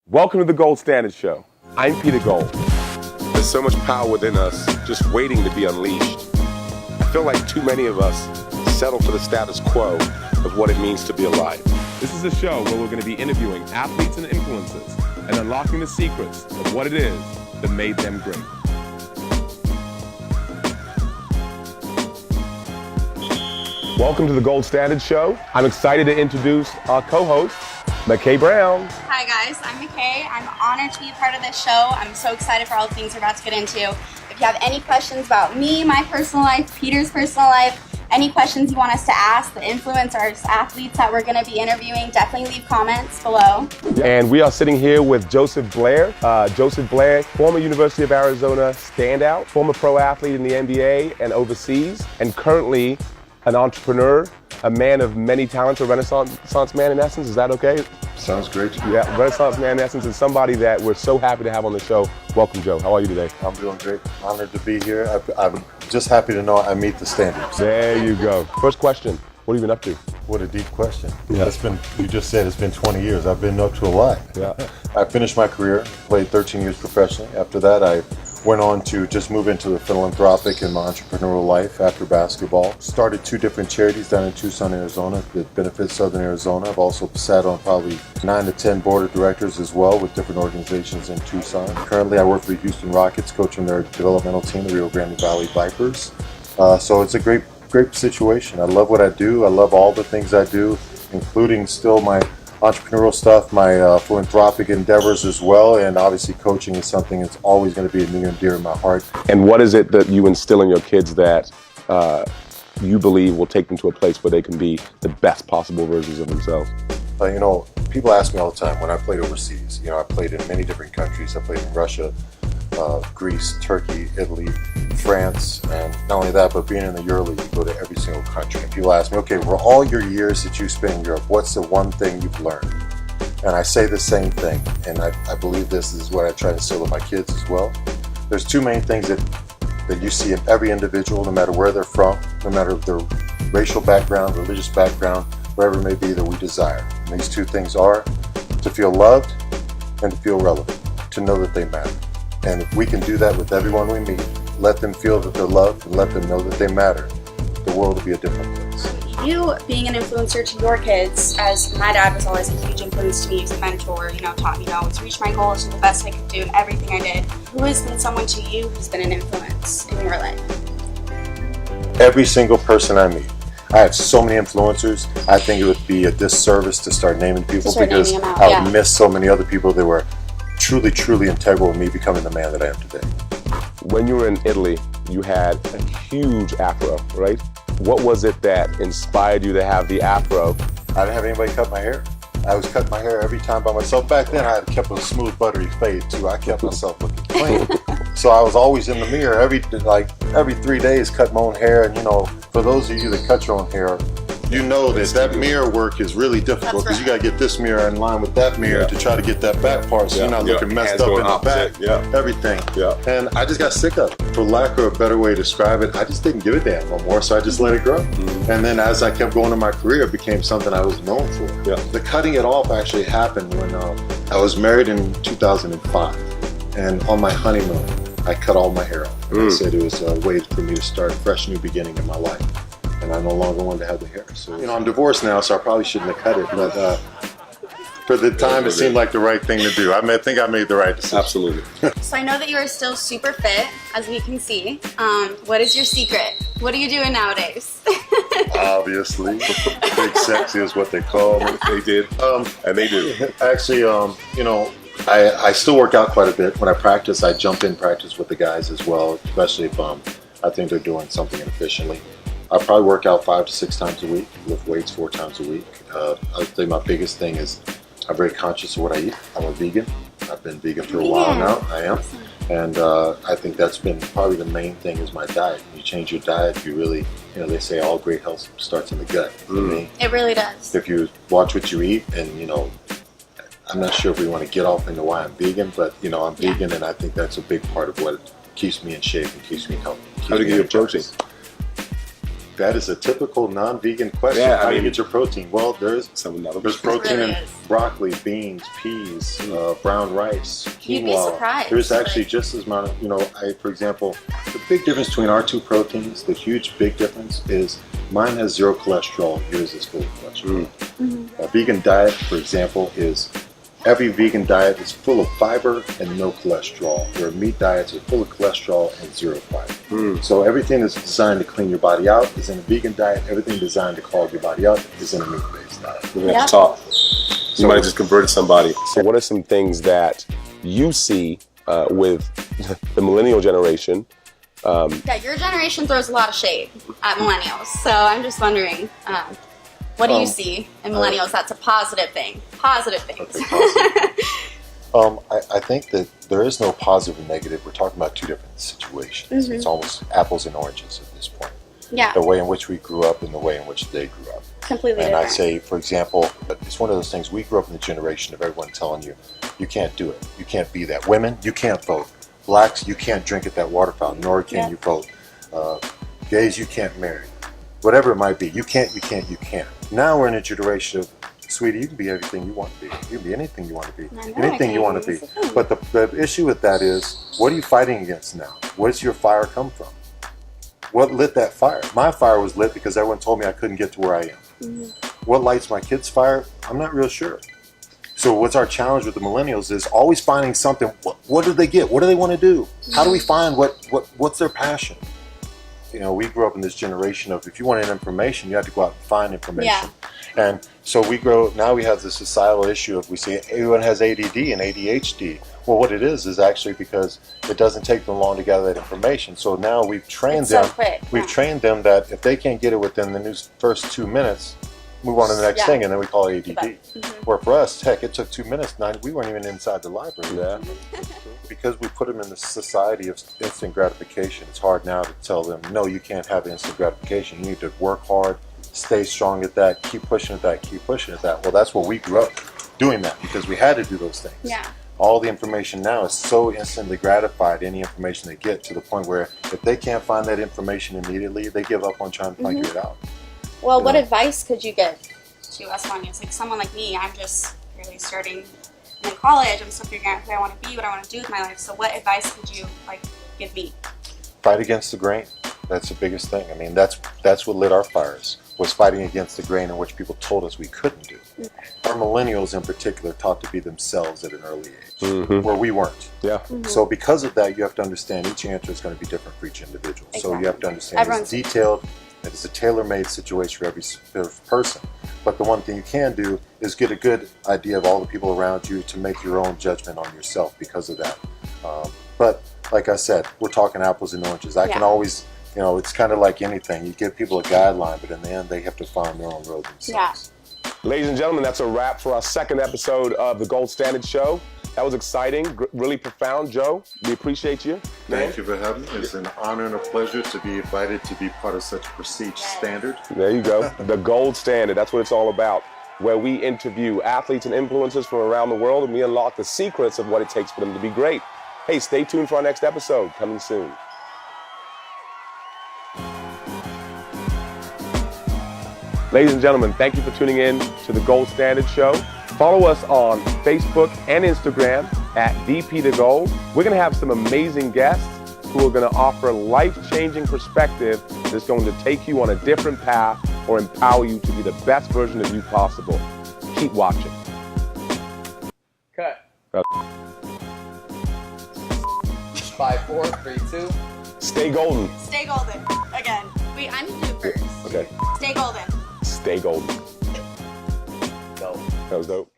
Welcome to the Gold Standard Show. I'm Peter Gold. There's so much power within us just waiting to be unleashed. I feel like too many of us settle for the status quo of what it means to be alive. This is a show where we're going to be interviewing athletes and influencers and unlocking the secrets of what it is that made them great. Welcome to the Gold Standard Show. I'm excited to introduce our co-host, McKay Brown. Hi guys, I'm McKay. I'm honored to be a part of this show. I'm so excited for all the things we're about to get into. If you have any questions about me, my personal life, Peter's personal life, any questions you want us to ask the influencers, athletes that we're going to be interviewing, definitely leave comments below. And we are sitting here with Joseph Blair. Joseph Blair, former University of Arizona standout, former pro athlete in the NBA and overseas, and currently an entrepreneur, a man of many talents, a Renaissance man in essence. Is that okay? Sounds great to me. Yeah, Renaissance man in essence, and somebody that we're so happy to have on the show. Welcome, Joe. How are you today? I'm doing great. Honored to be here. I'm just happy to know I meet the standards. There you go. First question, what have you been up to? What a deep question. Yeah. You just said it's been 20 years. I've been up to a lot. Yeah. I finished my career, played 13 years professionally. After that, I went on to just move into the philanthropic and my entrepreneurial life after basketball. Started 2 different charities down in Tucson, Arizona that benefit Southern Arizona. I've also sat on probably 9 to 10 board of directors as well with different organizations in Tucson. Currently, I work for the Houston Rockets, coaching their developmental team, the Rio Grande Valley Vipers. So it's a great situation. I love what I do. I love all the things I do, including still my entrepreneurial stuff, my philanthropic endeavors as well, and obviously coaching is something that's always going to be near and dear in my heart. And what is it that you instill in your kids that you believe will take them to a place where they can be the best possible versions of themselves? People ask me all the time when I played overseas. I played in many different countries. I played in Russia, Greece, Turkey, Italy, France, and not only that, but being in the EuroLeague, you go to every single country. And people ask me, okay, for all your years that you spent in Europe, what's the one thing you've learned? And I say the same thing, and I believe this is what I try to instill in my kids as well. There's 2 main things that you see in every individual, no matter where they're from, no matter their racial background, religious background, wherever it may be, that we desire. And these 2 things are to feel loved and to feel relevant, to know that they matter. And if we can do that with everyone we meet, let them feel that they're loved and let them know that they matter, the world will be a different place. You being an influencer to your kids, as my dad was always a huge influence to me, he was a mentor, taught me to always reach my goals to the best I could do in everything I did. Who has been someone to you who's been an influence in your life? Every single person I meet. I have so many influencers. I think it would be a disservice to start naming people because I would miss so many other people that were truly, truly integral in me becoming the man that I am today. When you were in Italy, you had a huge afro, right? What was it that inspired you to have the afro? I didn't have anybody cut my hair. I was cutting my hair every time by myself. Back then, I had kept a smooth, buttery fade too. I kept myself looking clean. So I was always in the mirror every 3 days, cut my own hair. And for those of you that cut your own hair, you know that mirror work is really difficult because you got to get this mirror in line with that mirror to try to get that back part so you're not looking messed up in the back. Everything. And I just got sick of it. For lack of a better way to describe it, I just didn't give a damn no more, so I just let it grow. And then as I kept going in my career, it became something I was known for. The cutting it off actually happened when I was married in 2005. And on my honeymoon, I cut all my hair off. I said it was a way for me to start a fresh new beginning in my life. And I no longer wanted to have the hair. So, I'm divorced now, so I probably shouldn't have cut it. But for the time, it seemed like the right thing to do. I think I made the right decision. Absolutely. So I know that you are still super fit, as we can see. What is your secret? What are you doing nowadays? Obviously, big sexy is what they call me. They did, and they do. Actually, I still work out quite a bit. When I practice, I jump in practice with the guys as well, especially if I think they're doing something efficiently. I probably work out 5 to 6 times a week, lift weights 4 times a week. I would say my biggest thing is I'm very conscious of what I eat. I'm a vegan. I've been vegan for a while now. I am. And I think that's been probably the main thing is my diet. When you change your diet, you really, they say all great health starts in the gut. For me, it really does. If you watch what you eat and, I'm not sure if we want to get off into why I'm vegan, but, I'm vegan and I think that's a big part of what keeps me in shape and keeps me healthy. How do you get your protein? That is a typical non-vegan question. Yeah, How do you get your protein? Well, there's There's protein really in is. broccoli, beans, peas, brown rice, quinoa. You'd be surprised. There's actually Like- just as amount of, for example, the big difference between our two proteins, the huge big difference is mine has 0 cholesterol, yours is full of cholesterol. A vegan diet, for example, every vegan diet is full of fiber and no cholesterol, where meat diets are full of cholesterol and 0 fiber. So everything that's designed to clean your body out is in a vegan diet. Everything designed to clog your body up is in a meat-based diet. We're gonna have to talk. You might have just converted somebody. So what are some things that you see with the millennial generation? Yeah, your generation throws a lot of shade at millennials. So I'm just wondering, what do you see in millennials that's a positive thing? Positive things. I think that there is no positive and negative. We're talking about two different situations. It's almost apples and oranges at this point. Yeah, The way in which we grew up and the way in which they grew up. completely And different. I say, for example, it's one of those things, we grew up in the generation of everyone telling you, you can't do it. You can't be that. Women, you can't vote. Blacks, you can't drink at that water fountain, nor can you vote. Gays, you can't marry. Whatever it might be, you can't. Now we're in a generation of, sweetie, you can be everything you want to be. You can be anything you want to be. I know Anything I you can. want to be. That's the thing. But the issue with that is, what are you fighting against now? Where does your fire come from? What lit that fire? My fire was lit because everyone told me I couldn't get to where I am. What lights my kids' fire? I'm not real sure. So what's our challenge with the millennials is always finding something. What do they get? What do they want to do? How do we find what's their passion? We grew up in this generation of, if you wanted information, you had to go out and find information. And so now we have this societal issue of, we say everyone has ADD and ADHD. Well, what it is actually because it doesn't take them long to gather that information. So now we've trained It's so them. quick, We've yeah. trained them that if they can't get it within the first 2 minutes, move on to the next thing, and then we call it ADD. Where for us, heck, it took 2 minutes. We weren't even inside the library. Yeah. Because we put them in the society of instant gratification, it's hard now to tell them, no, you can't have instant gratification. You need to work hard, stay strong at that, keep pushing at that, keep pushing at that. Well, that's what we grew up doing, that because we had to do those things. Yeah. All the information now is so instantly gratified, any information they get, to the point where if they can't find that information immediately, they give up on trying to figure it out. Well, what Yeah. advice could you give to us millennials? Like someone like me, I'm just really starting in college. I'm still figuring out who I want to be, what I want to do with my life. So what advice could you give me? Fight against the grain. That's the biggest thing. I mean, that's what lit our fires, was fighting against the grain in which people told us we couldn't do. Our millennials in particular taught to be themselves at an early age, where we weren't. Yeah. So because of that, you have to understand each answer is going to be different for each individual. So you have to understand Everyone's- it's detailed, it is a tailor-made situation for every person. But the one thing you can do is get a good idea of all the people around you to make your own judgment on yourself because of that. But like I said, we're talking apples and oranges. I can always, it's kind of like anything. You give people a guideline, but in the end, they have to find their own road themselves. Ladies and gentlemen, that's a wrap for our second episode of the Gold Standard Show. That was exciting, really profound. Joe, we appreciate you. Thank you for having me. It's an honor and a pleasure to be invited to be part of such a prestige standard. There you go. The Gold Standard, that's what it's all about, where we interview athletes and influencers from around the world, and we unlock the secrets of what it takes for them to be great. Hey, stay tuned for our next episode, coming soon. Ladies and gentlemen, thank you for tuning in to the Gold Standard Show. Follow us on Facebook and Instagram at DP2Gold. We're going to have some amazing guests who are going to offer life-changing perspective that's going to take you on a different path or empower you to be the best version of you possible. Keep watching. Cut. 5, 4, 3, 2. Stay golden. Stay golden. Again. Wait, I need to do it first. Okay. Stay golden. Stay golden. Go. That was dope.